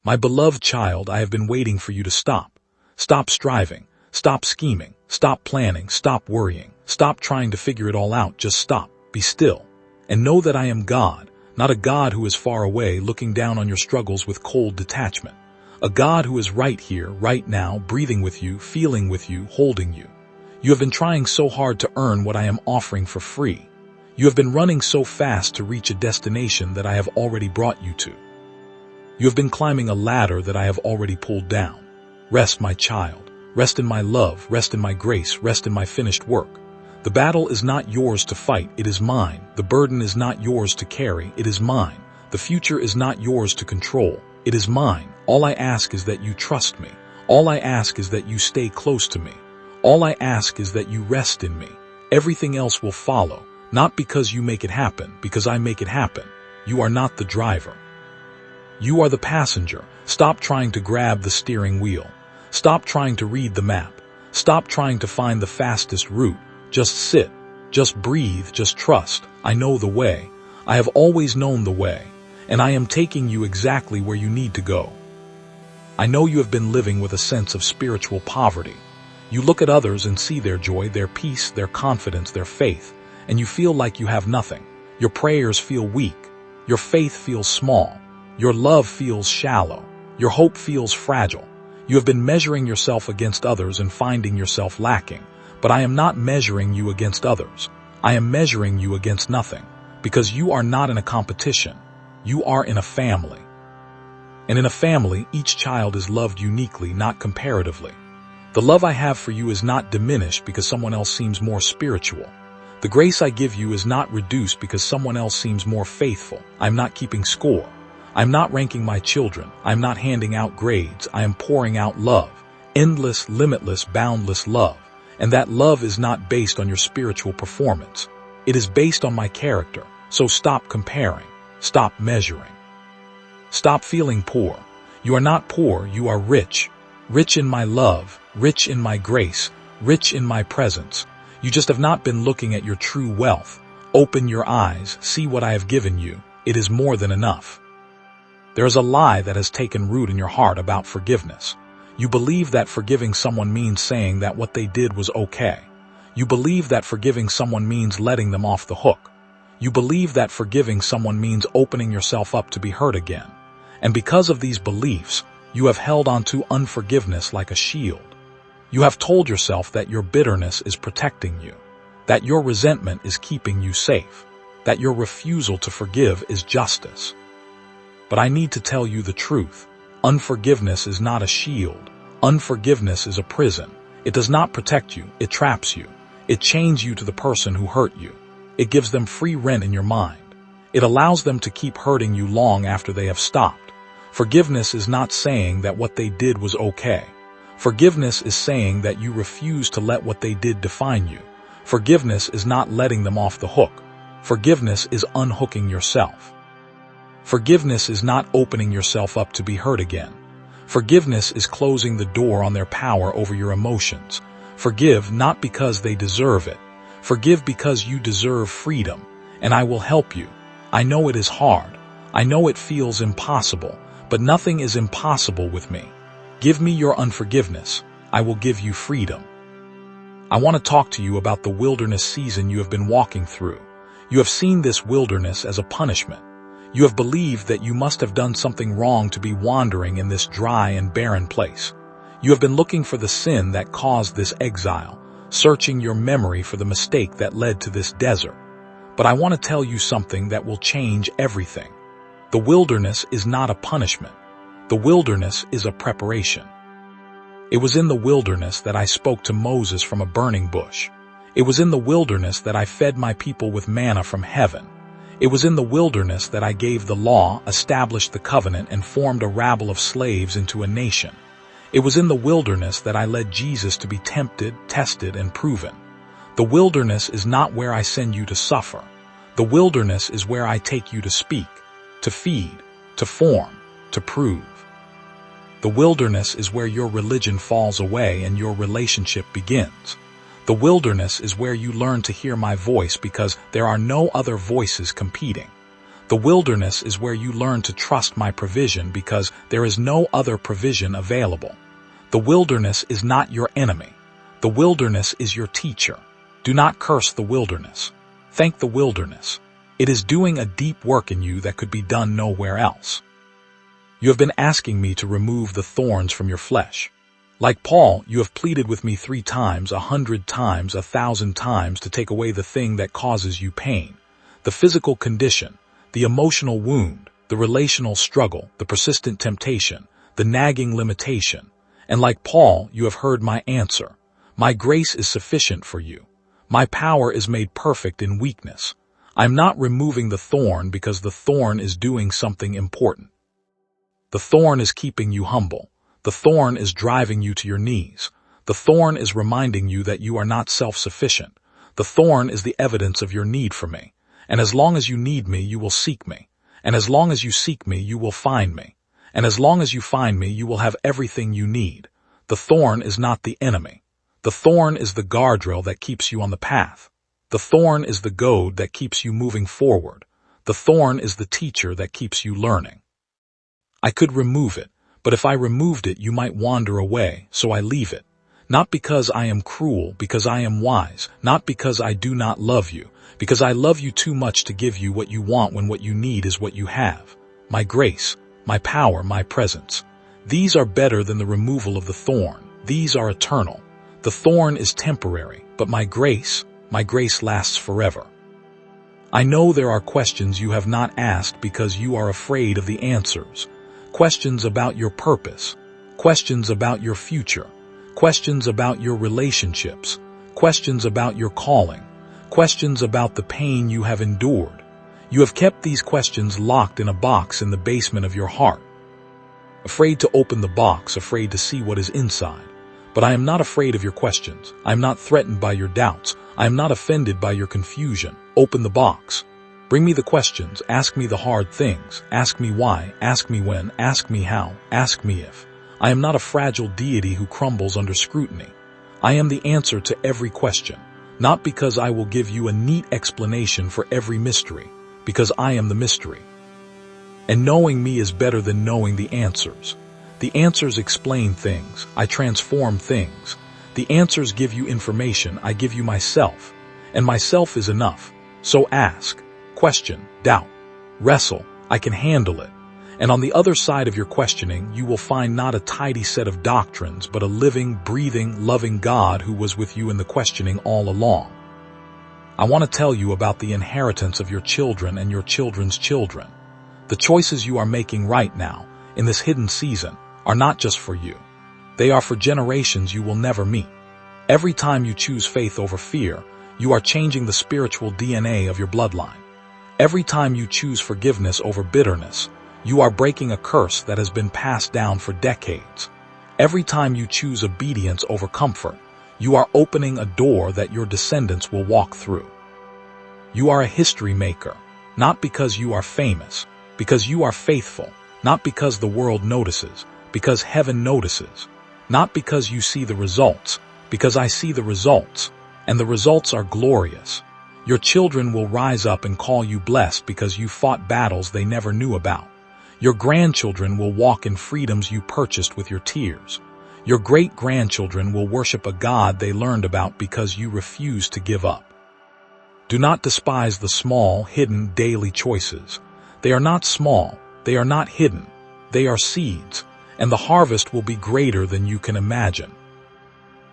My beloved child, I have been waiting for you to stop. Stop striving. Stop scheming. Stop planning. Stop worrying. Stop trying to figure it all out. Just stop. Be still. And know that I am God, not a God who is far away looking down on your struggles with cold detachment. A God who is right here, right now, breathing with you, feeling with you, holding you. You have been trying so hard to earn what I am offering for free. You have been running so fast to reach a destination that I have already brought you to. You have been climbing a ladder that I have already pulled down. Rest, my child. Rest in my love. Rest in my grace. Rest in my finished work. The battle is not yours to fight. It is mine. The burden is not yours to carry. It is mine. The future is not yours to control. It is mine. All I ask is that you trust me. All I ask is that you stay close to me. All I ask is that you rest in me. Everything else will follow, not because you make it happen, because I make it happen. You are not the driver. You are the passenger. Stop trying to grab the steering wheel. Stop trying to read the map. Stop trying to find the fastest route. Just sit. Just breathe. Just trust. I know the way. I have always known the way, and I am taking you exactly where you need to go. I know you have been living with a sense of spiritual poverty. You look at others and see their joy, their peace, their confidence, their faith, and you feel like you have nothing. Your prayers feel weak. Your faith feels small. Your love feels shallow. Your hope feels fragile. You have been measuring yourself against others and finding yourself lacking. But I am not measuring you against others. I am measuring you against nothing, because you are not in a competition. You are in a family. And in a family, each child is loved uniquely, not comparatively. The love I have for you is not diminished because someone else seems more spiritual. The grace I give you is not reduced because someone else seems more faithful. I'm not keeping score. I'm not ranking my children. I'm not handing out grades. I am pouring out love. Endless, limitless, boundless love. And that love is not based on your spiritual performance. It is based on my character. So stop comparing. Stop measuring. Stop feeling poor. You are not poor. You are rich. Rich in my love. Rich in my grace. Rich in my presence. You just have not been looking at your true wealth. Open your eyes. See what I have given you. It is more than enough. There is a lie that has taken root in your heart about forgiveness. You believe that forgiving someone means saying that what they did was okay. You believe that forgiving someone means letting them off the hook. You believe that forgiving someone means opening yourself up to be hurt again. And because of these beliefs, you have held on to unforgiveness like a shield. You have told yourself that your bitterness is protecting you, that your resentment is keeping you safe, that your refusal to forgive is justice. But I need to tell you the truth. Unforgiveness is not a shield. Unforgiveness is a prison. It does not protect you. It traps you. It chains you to the person who hurt you. It gives them free rein in your mind. It allows them to keep hurting you long after they have stopped. Forgiveness is not saying that what they did was okay. Forgiveness is saying that you refuse to let what they did define you. Forgiveness is not letting them off the hook. Forgiveness is unhooking yourself. Forgiveness is not opening yourself up to be hurt again. Forgiveness is closing the door on their power over your emotions. Forgive not because they deserve it. Forgive because you deserve freedom, and I will help you. I know it is hard. I know it feels impossible, but nothing is impossible with me. Give me your unforgiveness. I will give you freedom. I want to talk to you about the wilderness season you have been walking through. You have seen this wilderness as a punishment. You have believed that you must have done something wrong to be wandering in this dry and barren place. You have been looking for the sin that caused this exile, searching your memory for the mistake that led to this desert. But I want to tell you something that will change everything. The wilderness is not a punishment. The wilderness is a preparation. It was in the wilderness that I spoke to Moses from a burning bush. It was in the wilderness that I fed my people with manna from heaven. It was in the wilderness that I gave the law, established the covenant, and formed a rabble of slaves into a nation. It was in the wilderness that I led Jesus to be tempted, tested, and proven. The wilderness is not where I send you to suffer. The wilderness is where I take you to speak, to feed, to form, to prove. The wilderness is where your religion falls away and your relationship begins. The wilderness is where you learn to hear my voice because there are no other voices competing. The wilderness is where you learn to trust my provision because there is no other provision available. The wilderness is not your enemy. The wilderness is your teacher. Do not curse the wilderness. Thank the wilderness. It is doing a deep work in you that could be done nowhere else. You have been asking me to remove the thorns from your flesh. Like Paul, you have pleaded with me 3 times, 100 times, 1,000 times to take away the thing that causes you pain, the physical condition, the emotional wound, the relational struggle, the persistent temptation, the nagging limitation. And like Paul, you have heard my answer. My grace is sufficient for you. My power is made perfect in weakness. I'm not removing the thorn because the thorn is doing something important. The thorn is keeping you humble. The thorn is driving you to your knees. The thorn is reminding you that you are not self-sufficient. The thorn is the evidence of your need for me. And as long as you need me, you will seek me. And as long as you seek me, you will find me. And as long as you find me, you will have everything you need. The thorn is not the enemy. The thorn is the guardrail that keeps you on the path. The thorn is the goad that keeps you moving forward. The thorn is the teacher that keeps you learning. I could remove it, but if I removed it, you might wander away, so I leave it. Not because I am cruel, because I am wise, not because I do not love you, because I love you too much to give you what you want when what you need is what you have. My grace, my power, my presence. These are better than the removal of the thorn. These are eternal. The thorn is temporary, but my grace lasts forever. I know there are questions you have not asked because you are afraid of the answers. Questions about your purpose, questions about your future, questions about your relationships, questions about your calling, questions about the pain you have endured. You have kept these questions locked in a box in the basement of your heart. Afraid to open the box, afraid to see what is inside. But I am not afraid of your questions. I am not threatened by your doubts. I am not offended by your confusion. Open the box. Bring me the questions. Ask me the hard things. Ask me why. Ask me when. Ask me how. Ask me if. I am not a fragile deity who crumbles under scrutiny. I am the answer to every question. Not because I will give you a neat explanation for every mystery, because I am the mystery. And knowing me is better than knowing the answers. The answers explain things. I transform things. The answers give you information. I give you myself. And myself is enough. So ask, question, doubt, wrestle. I can handle it. And on the other side of your questioning, you will find not a tidy set of doctrines, but a living, breathing, loving God who was with you in the questioning all along. I want to tell you about the inheritance of your children and your children's children. The choices you are making right now, in this hidden season, are not just for you. They are for generations you will never meet. Every time you choose faith over fear, you are changing the spiritual DNA of your bloodline. Every time you choose forgiveness over bitterness, you are breaking a curse that has been passed down for decades. Every time you choose obedience over comfort, you are opening a door that your descendants will walk through. You are a history maker, not because you are famous, because you are faithful, not because the world notices, because heaven notices, not because you see the results, because I see the results, and the results are glorious. Your children will rise up and call you blessed because you fought battles they never knew about. Your grandchildren will walk in freedoms you purchased with your tears. Your great-grandchildren will worship a God they learned about because you refused to give up. Do not despise the small, hidden, daily choices. They are not small, they are not hidden, they are seeds, and the harvest will be greater than you can imagine.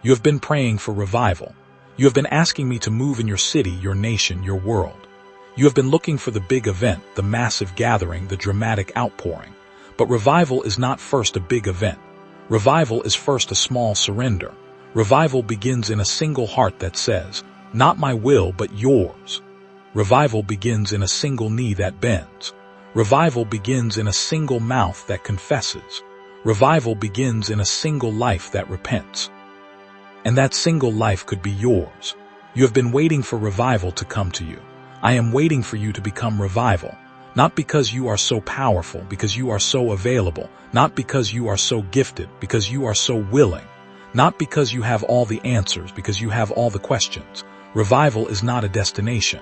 You have been praying for revival. You have been asking me to move in your city, your nation, your world. You have been looking for the big event, the massive gathering, the dramatic outpouring. But revival is not first a big event. Revival is first a small surrender. Revival begins in a single heart that says, "Not my will, but yours." Revival begins in a single knee that bends. Revival begins in a single mouth that confesses. Revival begins in a single life that repents. And that single life could be yours. You have been waiting for revival to come to you. I am waiting for you to become revival, not because you are so powerful, because you are so available, not because you are so gifted, because you are so willing, not because you have all the answers, because you have all the questions. Revival is not a destination.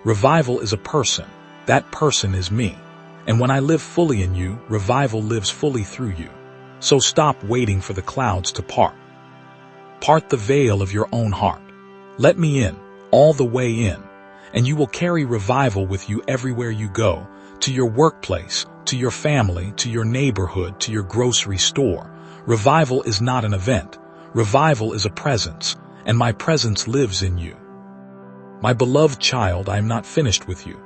Revival is a person. That person is me. And when I live fully in you, revival lives fully through you. So stop waiting for the clouds to part. Part the veil of your own heart. Let me in, all the way in, and you will carry revival with you everywhere you go, to your workplace, to your family, to your neighborhood, to your grocery store. Revival is not an event. Revival is a presence, and my presence lives in you. My beloved child, I am not finished with you.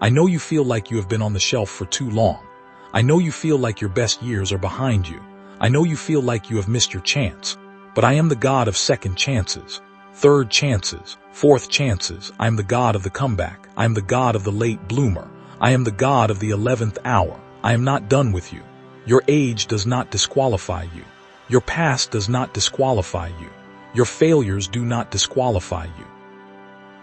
I know you feel like you have been on the shelf for too long. I know you feel like your best years are behind you. I know you feel like you have missed your chance. But I am the God of second chances, third chances, fourth chances. I am the God of the comeback. I am the God of the late bloomer. I am the God of the 11th hour. I am not done with you. Your age does not disqualify you. Your past does not disqualify you. Your failures do not disqualify you.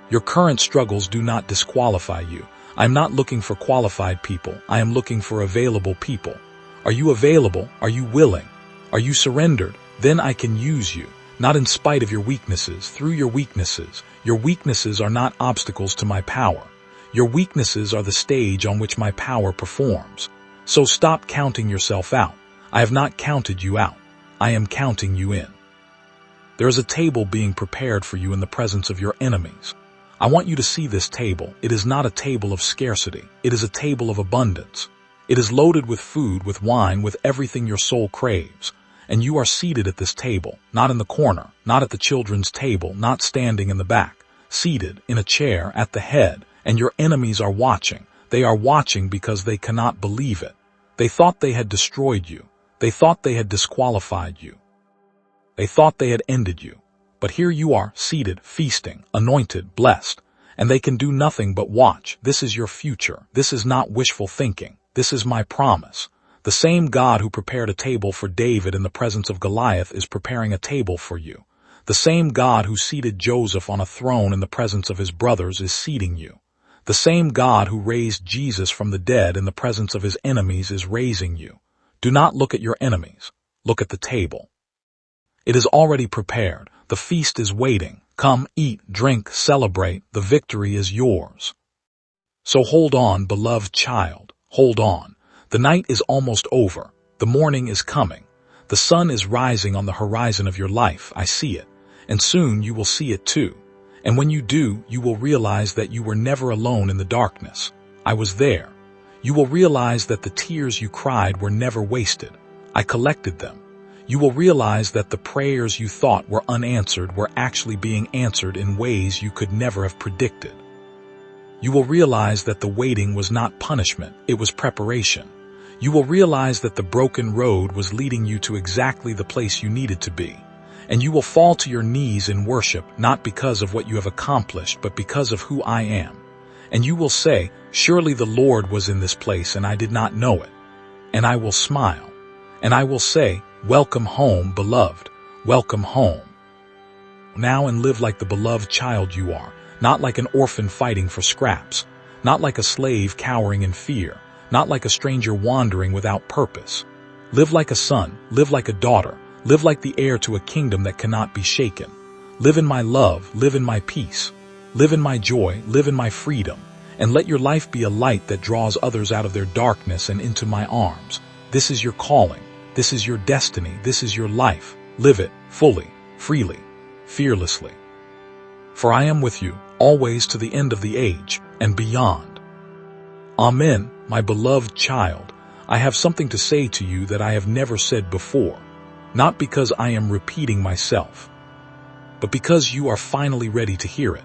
Your current struggles do not disqualify you. I am not looking for qualified people. I am looking for available people. Are you available? Are you willing? Are you surrendered? Then I can use you, not in spite of your weaknesses, through your weaknesses. Your weaknesses are not obstacles to my power. Your weaknesses are the stage on which my power performs. So stop counting yourself out. I have not counted you out. I am counting you in. There is a table being prepared for you in the presence of your enemies. I want you to see this table. It is not a table of scarcity. It is a table of abundance. It is loaded with food, with wine, with everything your soul craves. And you are seated at this table, not in the corner, not at the children's table, not standing in the back, seated in a chair at the head, and your enemies are watching. They are watching because they cannot believe it. They thought they had destroyed you. They thought they had disqualified you. They thought they had ended you. But here you are, seated, feasting, anointed, blessed, and they can do nothing but watch. This is your future. This is not wishful thinking. This is my promise. The same God who prepared a table for David in the presence of Goliath is preparing a table for you. The same God who seated Joseph on a throne in the presence of his brothers is seating you. The same God who raised Jesus from the dead in the presence of his enemies is raising you. Do not look at your enemies. Look at the table. It is already prepared. The feast is waiting. Come, eat, drink, celebrate. The victory is yours. So hold on, beloved child. Hold on. The night is almost over. The morning is coming. The sun is rising on the horizon of your life. I see it. And soon you will see it too. And when you do, you will realize that you were never alone in the darkness. I was there. You will realize that the tears you cried were never wasted. I collected them. You will realize that the prayers you thought were unanswered were actually being answered in ways you could never have predicted. You will realize that the waiting was not punishment, it was preparation. You will realize that the broken road was leading you to exactly the place you needed to be. And you will fall to your knees in worship, not because of what you have accomplished, but because of who I am. And you will say, surely the Lord was in this place and I did not know it. And I will smile. And I will say, welcome home, beloved. Welcome home. Now and live like the beloved child you are, not like an orphan fighting for scraps, not like a slave cowering in fear, not like a stranger wandering without purpose. Live like a son, live like a daughter, live like the heir to a kingdom that cannot be shaken. Live in my love, live in my peace, live in my joy, live in my freedom, and let your life be a light that draws others out of their darkness and into my arms. This is your calling, this is your destiny, this is your life. Live it fully, freely, fearlessly. For I am with you, always to the end of the age, and beyond. Amen, my beloved child. I have something to say to you that I have never said before, not because I am repeating myself, but because you are finally ready to hear it.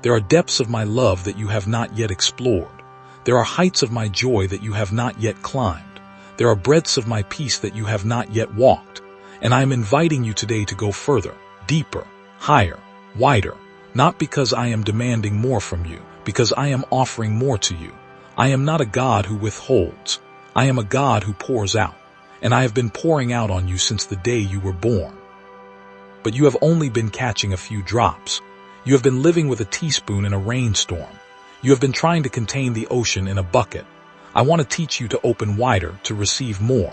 There are depths of my love that you have not yet explored. There are heights of my joy that you have not yet climbed. There are breadths of my peace that you have not yet walked. And I am inviting you today to go further, deeper, higher, wider, not because I am demanding more from you, because I am offering more to you. I am not a God who withholds. I am a God who pours out, and I have been pouring out on you since the day you were born. But you have only been catching a few drops. You have been living with a teaspoon in a rainstorm. You have been trying to contain the ocean in a bucket. I want to teach you to open wider, to receive more,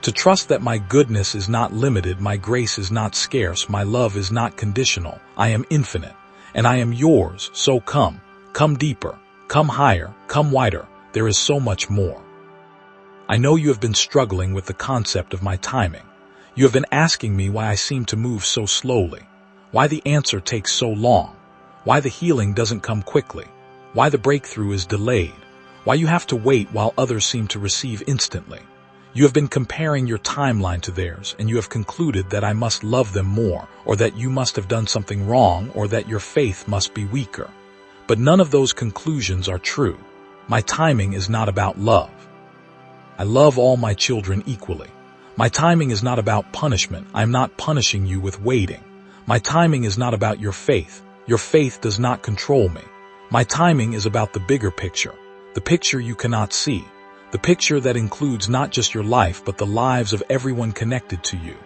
to trust that my goodness is not limited, my grace is not scarce, my love is not conditional. I am infinite, and I am yours, so come deeper, Come higher, come wider, there is so much more. I know you have been struggling with the concept of my timing. You have been asking me why I seem to move so slowly, why the answer takes so long, why the healing doesn't come quickly, why the breakthrough is delayed, why you have to wait while others seem to receive instantly. You have been comparing your timeline to theirs, and you have concluded that I must love them more, or that you must have done something wrong, or that your faith must be weaker. But none of those conclusions are true. My timing is not about love. I love all my children equally. My timing is not about punishment. I am not punishing you with waiting. My timing is not about your faith. Your faith does not control me. My timing is about the bigger picture, the picture you cannot see, the picture that includes not just your life but the lives of everyone connected to you,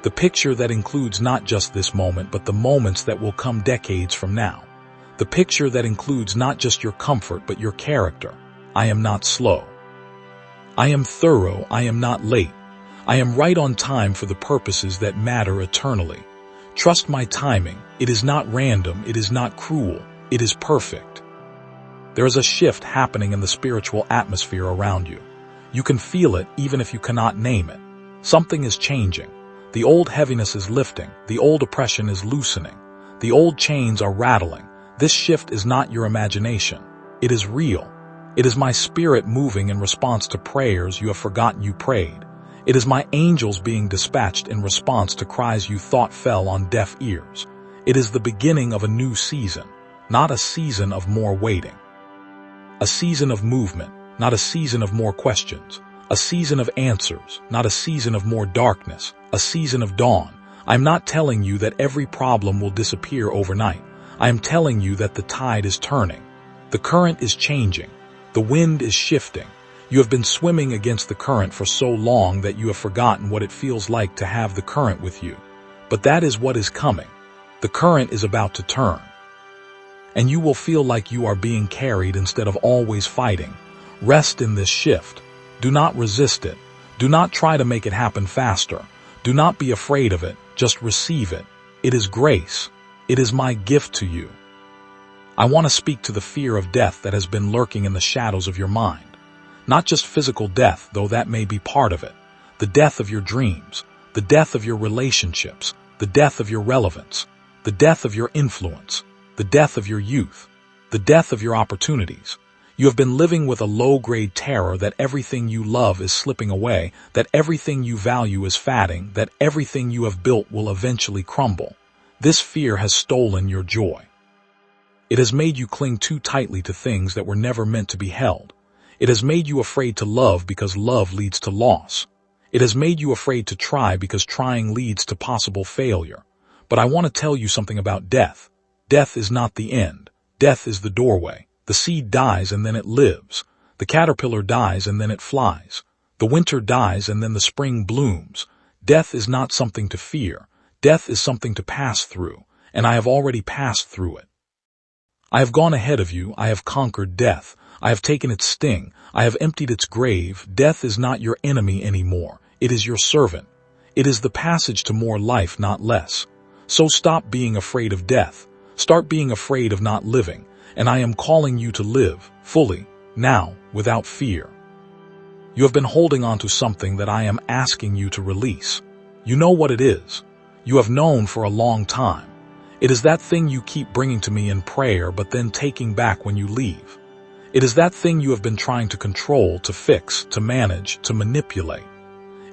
the picture that includes not just this moment but the moments that will come decades from now, the picture that includes not just your comfort but your character. I am not slow. I am thorough. I am not late. I am right on time for the purposes that matter eternally. Trust my timing. It is not random. It is not cruel. It is perfect. There is a shift happening in the spiritual atmosphere around you. You can feel it even if you cannot name it. Something is changing. The old heaviness is lifting. The old oppression is loosening. The old chains are rattling. This shift is not your imagination. It is real. It is my spirit moving in response to prayers you have forgotten you prayed. It is my angels being dispatched in response to cries you thought fell on deaf ears. It is the beginning of a new season, not a season of more waiting. A season of movement, not a season of more questions. A season of answers, not a season of more darkness. A season of dawn. I am not telling you that every problem will disappear overnight. I am telling you that the tide is turning. The current is changing. The wind is shifting. You have been swimming against the current for so long that you have forgotten what it feels like to have the current with you. But that is what is coming. The current is about to turn. And you will feel like you are being carried instead of always fighting. Rest in this shift. Do not resist it. Do not try to make it happen faster. Do not be afraid of it. Just receive it. It is grace. It is my gift to you. I want to speak to the fear of death that has been lurking in the shadows of your mind. Not just physical death, though that may be part of it. The death of your dreams, the death of your relationships, the death of your relevance, the death of your influence, the death of your youth, the death of your opportunities. You have been living with a low-grade terror that everything you love is slipping away, that everything you value is fading, that everything you have built will eventually crumble. This fear has stolen your joy. It has made you cling too tightly to things that were never meant to be held. It has made you afraid to love because love leads to loss. It has made you afraid to try because trying leads to possible failure. But I want to tell you something about death. Death is not the end. Death is the doorway. The seed dies and then it lives. The caterpillar dies and then it flies. The winter dies and then the spring blooms. Death is not something to fear. Death is something to pass through, and I have already passed through it. I have gone ahead of you. I have conquered death. I have taken its sting. I have emptied its grave. Death is not your enemy anymore. It is your servant. It is the passage to more life, not less. So stop being afraid of death. Start being afraid of not living. And I am calling you to live, fully, now, without fear. You have been holding on to something that I am asking you to release. You know what it is. You have known for a long time. It is that thing you keep bringing to me in prayer but then taking back when you leave. It is that thing you have been trying to control, to fix, to manage, to manipulate.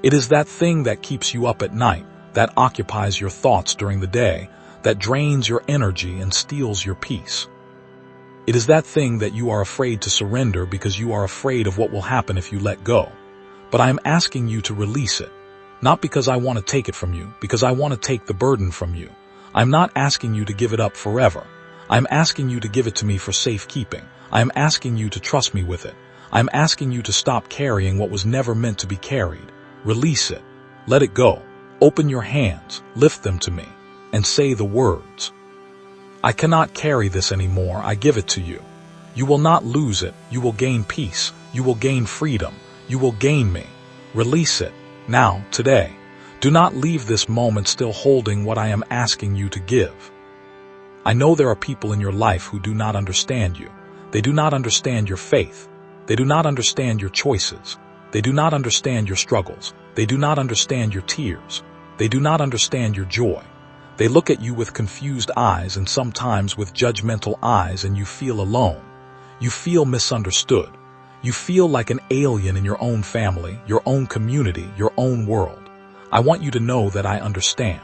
It is that thing that keeps you up at night, that occupies your thoughts during the day, that drains your energy and steals your peace. It is that thing that you are afraid to surrender because you are afraid of what will happen if you let go. But I am asking you to release it. Not because I want to take it from you, because I want to take the burden from you. I'm not asking you to give it up forever. I'm asking you to give it to me for safekeeping. I am asking you to trust me with it. I am asking you to stop carrying what was never meant to be carried. Release it. Let it go. Open your hands, lift them to me, and say the words. I cannot carry this anymore. I give it to you. You will not lose it. You will gain peace. You will gain freedom. You will gain me. Release it. Now, today. Do not leave this moment still holding what I am asking you to give. I know there are people in your life who do not understand you. They do not understand your faith. They do not understand your choices. They do not understand your struggles. They do not understand your tears. They do not understand your joy. They look at you with confused eyes and sometimes with judgmental eyes, and you feel alone. You feel misunderstood. You feel like an alien in your own family, your own community, your own world. I want you to know that I understand.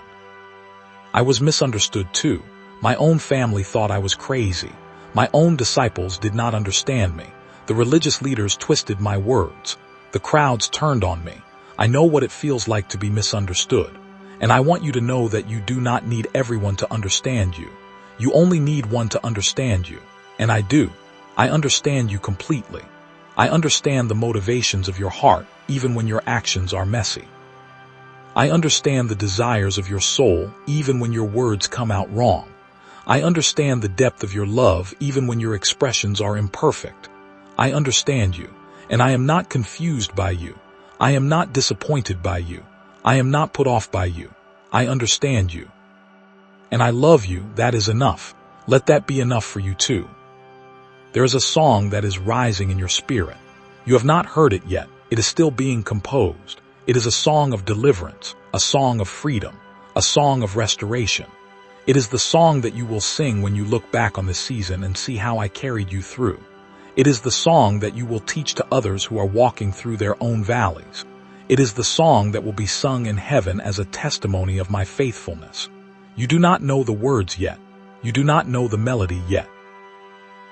I was misunderstood too. My own family thought I was crazy. My own disciples did not understand me. The religious leaders twisted my words. The crowds turned on me. I know what it feels like to be misunderstood. And I want you to know that you do not need everyone to understand you. You only need one to understand you. And I do. I understand you completely. I understand the motivations of your heart, even when your actions are messy. I understand the desires of your soul, even when your words come out wrong. I understand the depth of your love, even when your expressions are imperfect. I understand you, and I am not confused by you. I am not disappointed by you. I am not put off by you. I understand you. And I love you. That is enough. Let that be enough for you too. There is a song that is rising in your spirit. You have not heard it yet. It is still being composed. It is a song of deliverance, a song of freedom, a song of restoration. It is the song that you will sing when you look back on this season and see how I carried you through. It is the song that you will teach to others who are walking through their own valleys. It is the song that will be sung in heaven as a testimony of my faithfulness. You do not know the words yet. You do not know the melody yet.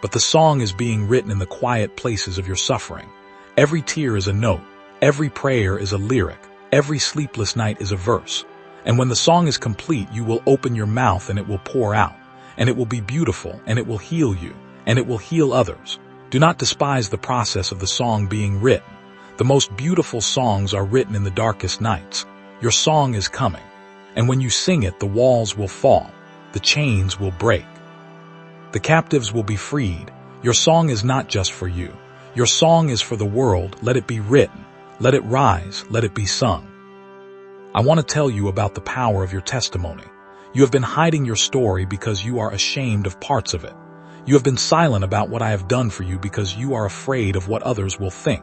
But the song is being written in the quiet places of your suffering. Every tear is a note. Every prayer is a lyric. Every sleepless night is a verse. And when the song is complete, you will open your mouth and it will pour out. And it will be beautiful, and it will heal you, and it will heal others. Do not despise the process of the song being written. The most beautiful songs are written in the darkest nights. Your song is coming. And when you sing it, the walls will fall. The chains will break. The captives will be freed. Your song is not just for you. Your song is for the world. Let it be written. Let it rise. Let it be sung. I want to tell you about the power of your testimony. You have been hiding your story because you are ashamed of parts of it. You have been silent about what I have done for you because you are afraid of what others will think.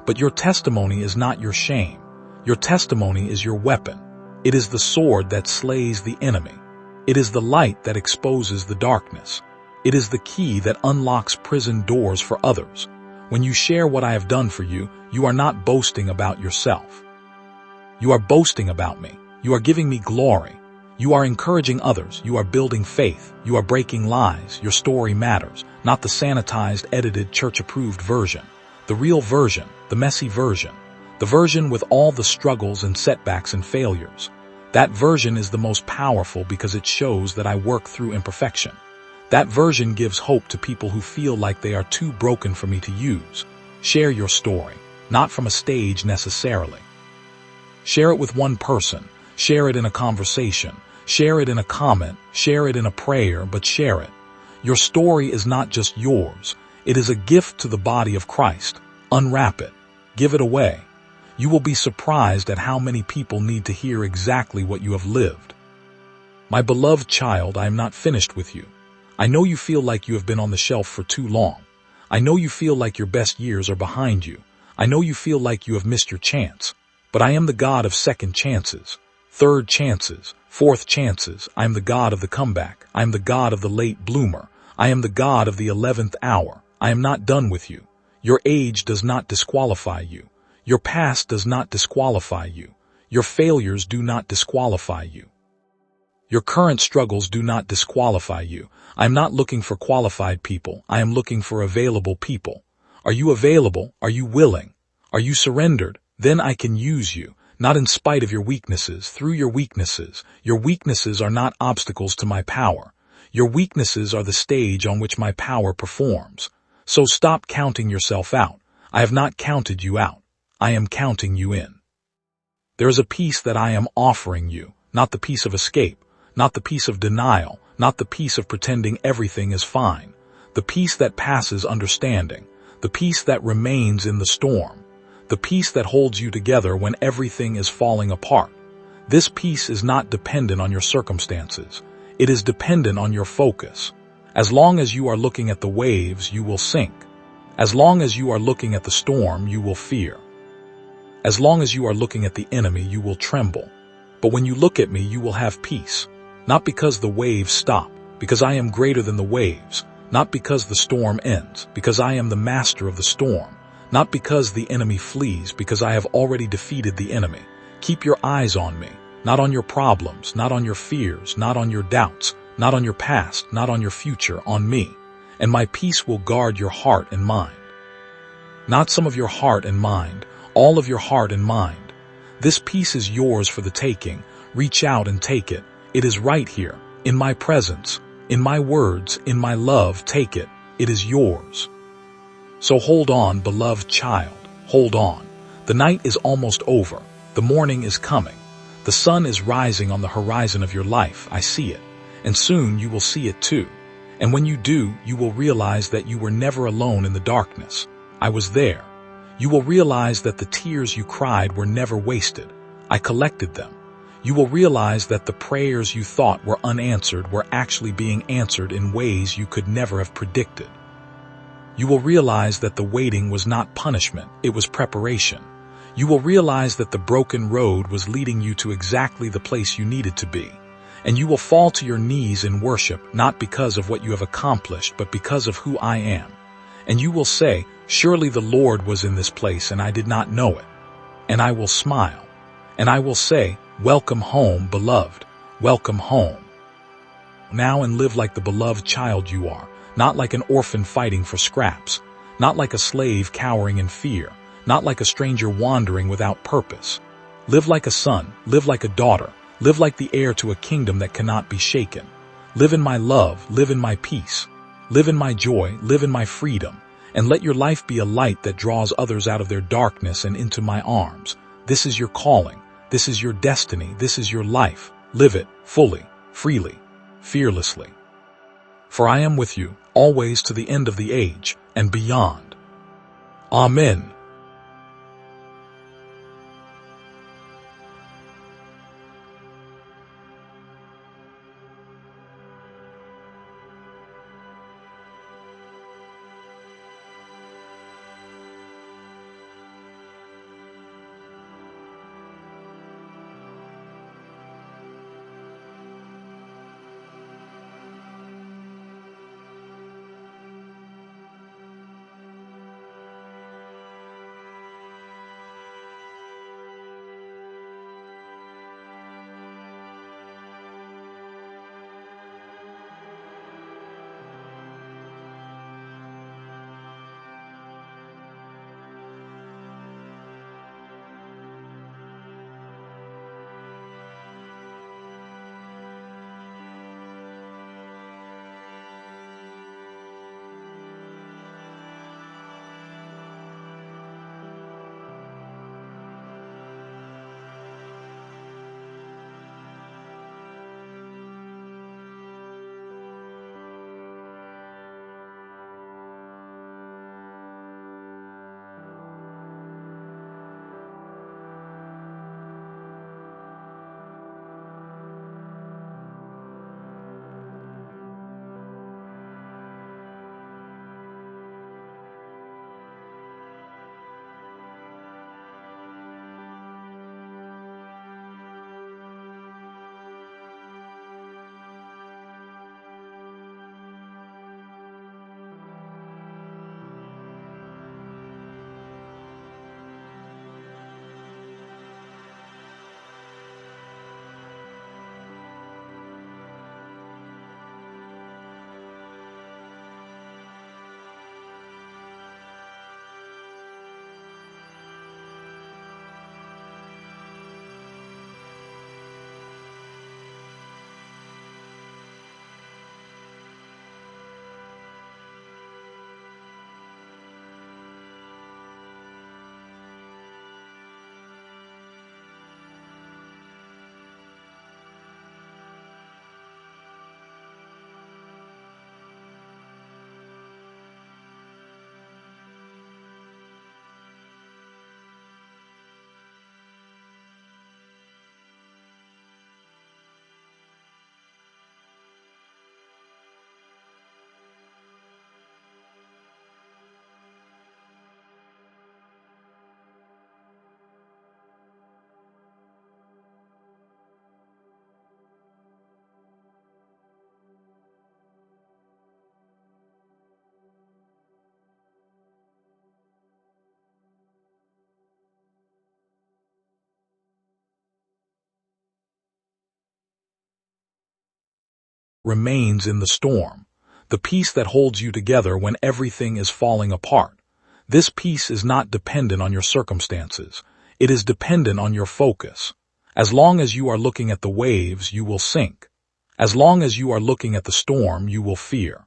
But your testimony is not your shame. Your testimony is your weapon. It is the sword that slays the enemy. It is the light that exposes the darkness. It is the key that unlocks prison doors for others. When you share what I have done for you, you are not boasting about yourself. You are boasting about me. You are giving me glory. You are encouraging others. You are building faith. You are breaking lies. Your story matters, not the sanitized, edited, church-approved version. The real version, the messy version, the version with all the struggles and setbacks and failures. That version is the most powerful because it shows that I work through imperfection. That version gives hope to people who feel like they are too broken for me to use. Share your story, not from a stage necessarily. Share it with one person. Share it in a conversation. Share it in a comment. Share it in a prayer, but share it. Your story is not just yours. It is a gift to the body of Christ. Unwrap it. Give it away. You will be surprised at how many people need to hear exactly what you have lived. My beloved child, I am not finished with you. I know you feel like you have been on the shelf for too long. I know you feel like your best years are behind you. I know you feel like you have missed your chance. But I am the God of second chances, third chances, fourth chances. I am the God of the comeback. I am the God of the late bloomer. I am the God of the 11th hour. I am not done with you. Your age does not disqualify you. Your past does not disqualify you. Your failures do not disqualify you. Your current struggles do not disqualify you. I am not looking for qualified people. I am looking for available people. Are you available? Are you willing? Are you surrendered? Then I can use you, not in spite of your weaknesses, through your weaknesses. Your weaknesses are not obstacles to my power. Your weaknesses are the stage on which my power performs. So stop counting yourself out. I have not counted you out. I am counting you in. There is a peace that I am offering you, not the peace of escape, not the peace of denial, not the peace of pretending everything is fine. The peace that passes understanding, the peace that remains in the storm. The peace that holds you together when everything is falling apart. This peace is not dependent on your circumstances. It is dependent on your focus. As long as you are looking at the waves, you will sink. As long as you are looking at the storm, you will fear. As long as you are looking at the enemy, you will tremble. But when you look at me, you will have peace. Not because the waves stop, because I am greater than the waves. Not because the storm ends, because I am the master of the storm. Not because the enemy flees, because I have already defeated the enemy. Keep your eyes on me, not on your problems, not on your fears, not on your doubts, not on your past, not on your future, on me. And my peace will guard your heart and mind. Not some of your heart and mind, all of your heart and mind. This peace is yours for the taking. Reach out and take it. It is right here, in my presence, in my words, in my love. Take it. It is yours. So hold on, beloved child. Hold on. The night is almost over. The morning is coming. The sun is rising on the horizon of your life. I see it. And soon you will see it too. And when you do, you will realize that you were never alone in the darkness. I was there. You will realize that the tears you cried were never wasted. I collected them. You will realize that the prayers you thought were unanswered were actually being answered in ways you could never have predicted. You will realize that the waiting was not punishment, it was preparation. You will realize that the broken road was leading you to exactly the place you needed to be. And you will fall to your knees in worship, not because of what you have accomplished, but because of who I am. And you will say, surely the Lord was in this place and I did not know it. And I will smile. And I will say, welcome home, beloved. Welcome home. Now and live like the beloved child you are, not like an orphan fighting for scraps, not like a slave cowering in fear, not like a stranger wandering without purpose. Live like a son, live like a daughter, live like the heir to a kingdom that cannot be shaken. Live in my love, live in my peace. Live in my joy, live in my freedom, and let your life be a light that draws others out of their darkness and into my arms. This is your calling. This is your destiny. This is your life. Live it fully, freely, fearlessly. For I am with you, always to the end of the age, and beyond. Amen. remains in the storm, the peace that holds you together when everything is falling apart. This peace is not dependent on your circumstances. It is dependent on your focus. As long as you are looking at the waves, you will sink. As long as you are looking at the storm, you will fear.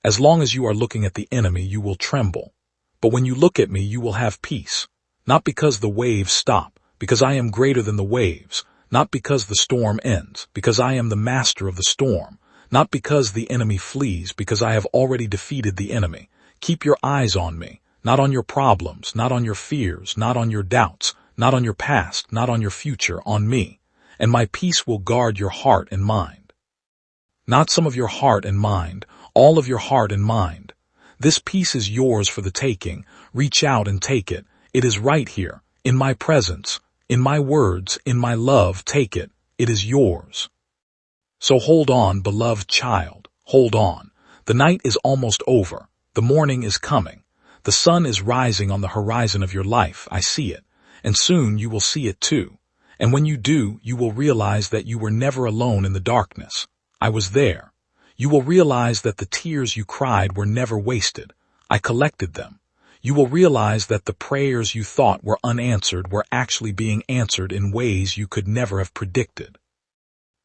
As long as you are looking at the enemy, you will tremble. But when you look at me, you will have peace. Not because the waves stop, because I am greater than the waves. Not because the storm ends, because I am the master of the storm. Not because the enemy flees, because I have already defeated the enemy. Keep your eyes on me, not on your problems, not on your fears, not on your doubts, not on your past, not on your future, on me. And my peace will guard your heart and mind. Not some of your heart and mind, all of your heart and mind. This peace is yours for the taking. Reach out and take it. It is right here, in my presence, in my words, in my love. Take it. It is yours. So hold on, beloved child. Hold on. The night is almost over. The morning is coming. The sun is rising on the horizon of your life. I see it. And soon you will see it too. And when you do, you will realize that you were never alone in the darkness. I was there. You will realize that the tears you cried were never wasted. I collected them. You will realize that the prayers you thought were unanswered were actually being answered in ways you could never have predicted.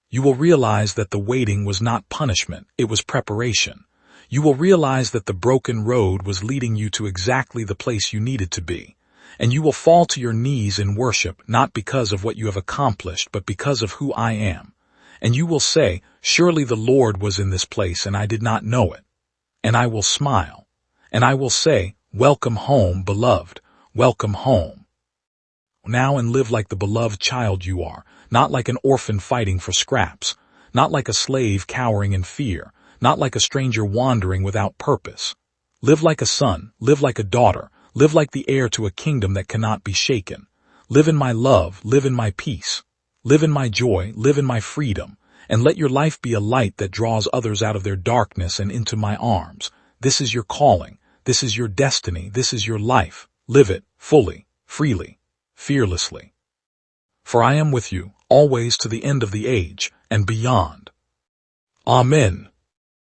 You will realize that the waiting was not punishment, it was preparation. You will realize that the broken road was leading you to exactly the place you needed to be. And you will fall to your knees in worship, not because of what you have accomplished, but because of who I am. And you will say, surely the Lord was in this place and I did not know it. And I will smile. And I will say, welcome home, beloved. Welcome home. Now and live like the beloved child you are, not like an orphan fighting for scraps, not like a slave cowering in fear, not like a stranger wandering without purpose. Live like a son, live like a daughter, live like the heir to a kingdom that cannot be shaken. Live in my love, live in my peace. Live in my joy, live in my freedom, and let your life be a light that draws others out of their darkness and into my arms. This is your calling, this is your destiny, this is your life. Live it, fully, freely, fearlessly. For I am with you, always to the end of the age, and beyond. Amen.